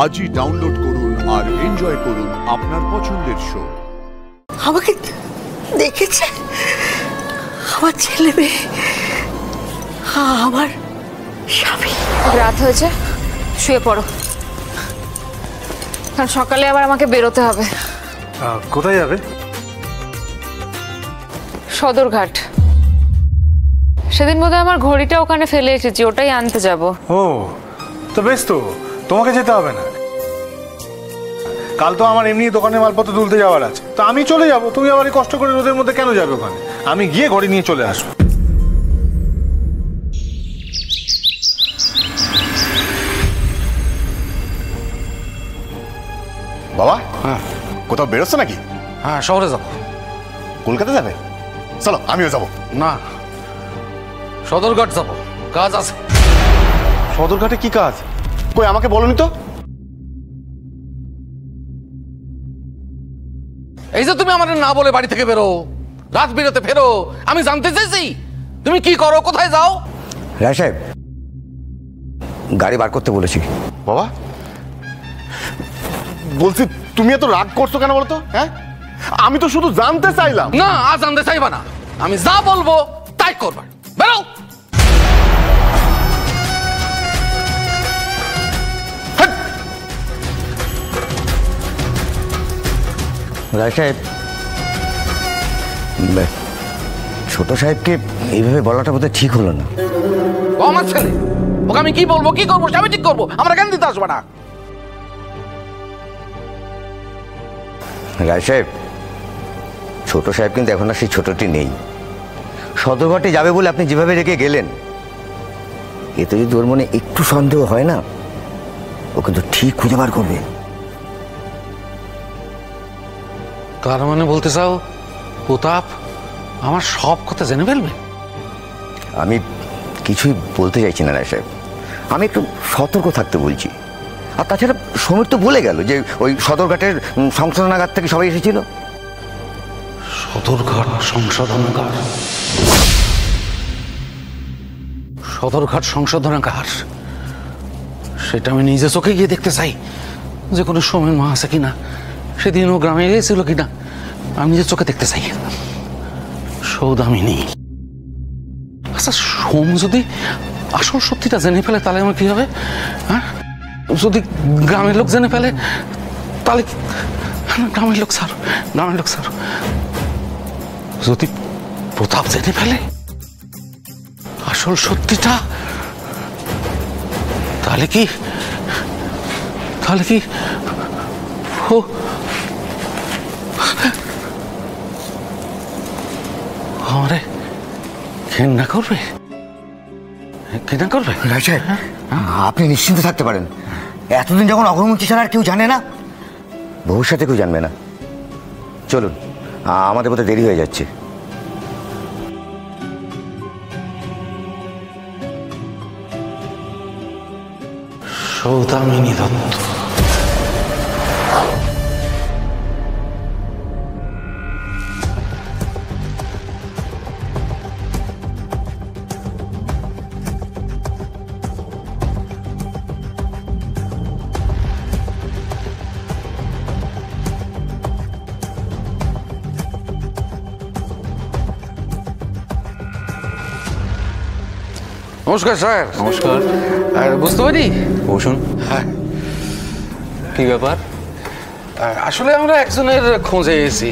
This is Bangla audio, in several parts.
আজই ডাউনলোড করুন আর এনজয় করুন আপনার পছন্দের শো। আমাকে দেখেছে আমার ছেলে মেয়ে, আমার স্বামী। রাত হয়েছে, শুয়ে পড়ো, কারণ সকালে আবার আমাকে বেরোতে হবে। কোথায় যাবে? সদরঘাট। সেদিন বোধহয় আমার ঘড়িটা ওখানে ফেলে এসেছি, ওটাই আনতে যাব। ও তো বেশ, তো তোমাকে যেতে হবে না। কাল তো আমার এমনি দোকানে মালপত্র তুলতে যাওয়ার আছে, তো আমি চলে যাব। তুমি আবার এই কষ্ট করে রোদের মধ্যে কেন যাবে ওখানে? আমি গিয়ে ঘড়ি নিয়ে চলে আসবো। বাবা, হ্যাঁ কোথাও বেরোচ্ছে নাকি? হ্যাঁ, শহরে যাবো। কলকাতা যাবে? চলো আমিও যাবো। না, সদরঘাট যাবো, কাজ আছে। সদরঘাটে কি কাজ? কই আমাকে বলনি তো। এই যে তুমি আমার না বলে বাড়ি থেকে বেরো, রাত বেরোতে ফেরো, আমি জানতে চাইছি তুমি কি করো, কোথায় যাও? রায় সাহেব, গাড়ি বার করতে বলেছি। বাবা বলছি, তুমি এত রাগ করছো কেন বলতো? হ্যাঁ, আমি তো শুধু জানতে চাইলাম। না, আজ জানতে চাইবা না, আমি যা বলবো তাই করবা। বেরো। রায় সাহেব, ছোট সাহেবকে এইভাবে বলাটা বোধহয় ঠিক হলো না। ও আমার ছেলে, ওকে আমি কি বলবো কি করবো আমি ঠিক করবো, আমরা কেন দিতে আসবো না? রায় সাহেব, ছোট সাহেব কিন্তু এখন আর সেই ছোটটি নেই। সদরঘাটে যাবে বলে আপনি যেভাবে রেখে গেলেন, এতে যদি ওর মনে একটু সন্দেহ হয় না, ও কিন্তু ঠিক খুঁজে বার করবে। তার মানে বলতে চাও প্রতাপ আমার সব কথা জেনে ফেলবে? আমি কিছুই বলতে চাইছি না রায় সাহেব, আমি একটু সতর্ক থাকতে বলছি। আর তাছাড়া সমীর তো বলে গেল যে ওই সদরঘাটের সংশোধনাগার থেকে সবাই এসেছিল। সদরঘাট সংশোধনাগার? সদরঘাট সংশোধনাগার, সেটা আমি নিজে চোখে গিয়ে দেখতে চাই যে কোনো সময়ের মা আছে কিনা, সেদিন ও গ্রামে গিয়েছিল কিনা, আমি নিজের চোখে দেখতে চাই। সৌদামিনী, আচ্ছা সোম যদি আসল সত্যিটা জেনে ফেলে তাহলে আমার কি হবে? হ্যাঁ, যদি গ্রামের লোক জেনে ফেলে তাহলে গ্রামের লোক ছাড়ো, গ্রামের লোক ছাড়ো। যদি প্রতাপ জেনে ফেলে আসল সত্যিটা, তাহলে কি ও আমারে ঘেন্না করবে, ঘেন্না করবে? রায় সাহেব, আপনি নিশ্চিন্ত থাকতে পারেন। এতদিন যখন অগ্রমুখী ছাড়া আর কেউ জানে না, ভবিষ্যতে কেউ জানবে না। চলুন, আমাদের বোধহয় দেরি হয়ে যাচ্ছে। সৌদামিনী দত্ত। নমস্কার স্যার। নমস্কার। বুঝতে পারি, বসুন। হ্যাঁ, কি ব্যাপার? আসলে আমরা একজনের খোঁজে এসেছি।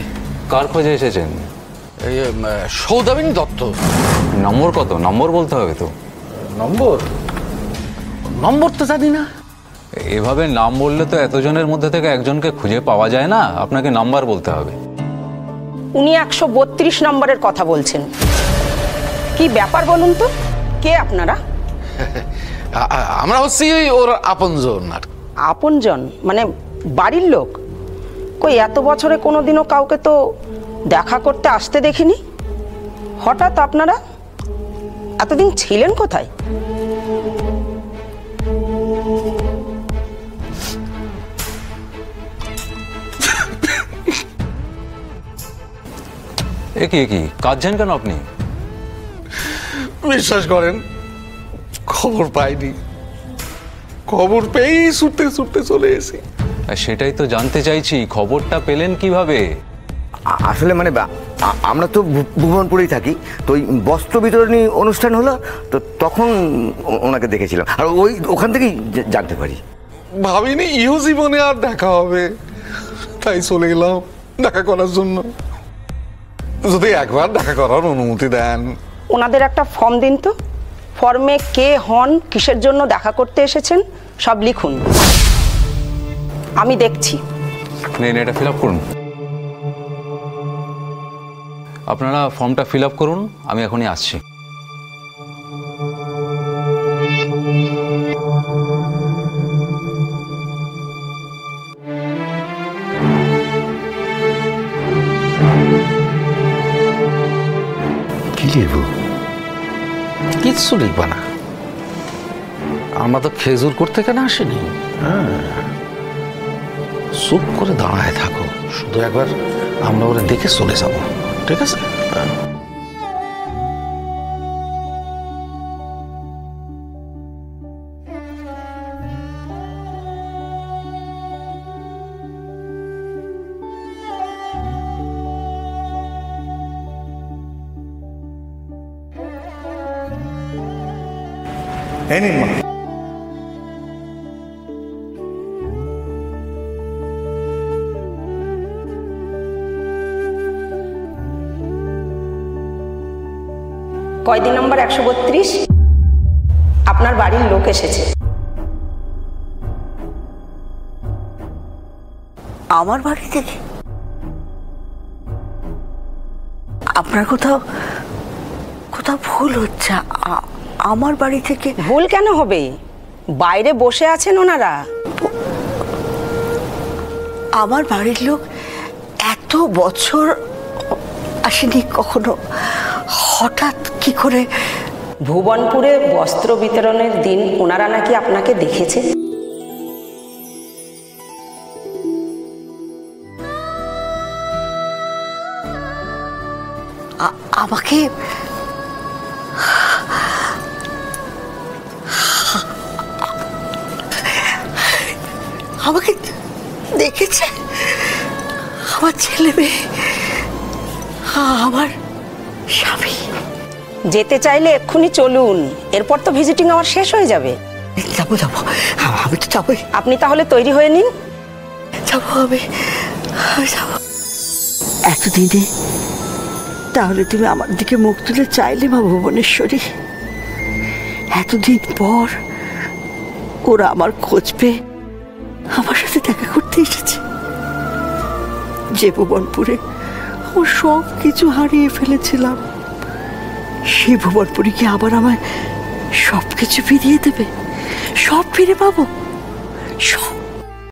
কার খোঁজে এসেছেন? এই সৌদামিনী দত্ত। নম্বর কত? নম্বর বলতে হবে তো। নম্বর? নম্বর তো জানি না। এভাবে নাম বললে তো এতজনের মধ্যে থেকে একজনকে খুঁজে পাওয়া যায় না, আপনাকে নাম্বার বলতে হবে। উনি 132 নম্বরের কথা বলছেন। কি ব্যাপার বলুন তো, কে আপনারা? আমরা হচ্ছি ওর আপনজন। আর আপনজন মানে বাড়ির লোক? কই এত বছরে কোনোদিনও কাউকে তো দেখা করতে আসতে দেখিনি। হঠাৎ আপনারা? এতদিন ছিলেন কোথায়? কি কাঁদছেন কেন আপনি? বিশ্বাস করেন, খবর পাইনি, খবর পেয়েই ছুটতে ছুটতে চলে এসে। আর সেটাই তো জানতে চাইছি, খবরটা পেলেন কিভাবে? আসলে মানে আমরা তো ভুবনপুরেই থাকি, তো ওই বস্ত্র বিতরণী অনুষ্ঠান হলো, তো তখন ওনাকে দেখেছিলাম, আর ওখান থেকেই জানতে পারি। ভাবিনি ইহ জীবনে আর দেখা হবে, তাই চলে গেলাম দেখা করার জন্য। যদি একবার দেখা করার অনুমতি দেন। ওনাদের একটা ফর্ম দিন তো, ফর্মে কে হন, কিসের জন্য দেখা করতে এসেছেন সব লিখুন, আমি দেখছি। নেন, এটা ফিল আপ করুন। আপনারা ফর্মটা ফিল আপ করুন, আমি এখনই আসছি। কি লিখবো? কিচ্ছু লিখবা না, আমরা তো খেজুর করতে কেন আসিনি। হ্যাঁ, চুপ করে দাঁড়ায় থাকো, শুধু একবার আমরা ওরা দেখে চলে যাবো, ঠিক আছে? এই নিন মা। কয়দিন নম্বর 132, আপনার বাড়ির লোক এসেছে। আমার বাড়ি থেকে? আপনার কোথাও কোথাও ভুল হচ্ছে। আমার বাড়ি থেকে? ভুল কেন হবে, বাইরে বসে আছেন ওনারা। আমার বাড়ির লোক এত বছর আসেনি কখনো, হঠাৎ কি করে? ভুবনপুরে বস্ত্র বিতরণের দিন ওনারা নাকি আপনাকে দেখেছে। আমাকে আমাকে দেখেছে? আমার ছেলে মেয়ে, আমার স্বামী। যেতে চাইলে এক্ষুনি চলুন, এরপর তো ভিজিটিং আওয়ার শেষ হয়ে যাবে। যাবো যাবো, আমি তো যাবোই। আপনি তাহলে তৈরি হয়ে নিন। যাবো আমি যাবো। এতদিনে তাহলে তুমি আমার দিকে মুখ তুলে চাইলে মা ভুবনেশ্বরী? এতদিন পর ওরা আমার খোঁজ পেয়ে আমার সাথে দেখা করতে এসেছে। যে ভুবনপুরে আমার সব কিছু হারিয়ে ফেলেছিলাম, সেই ভুবনপুরে কি আবার আমায় সব কিছু ফিরিয়ে দেবে? সব ফিরে পাবো, সব।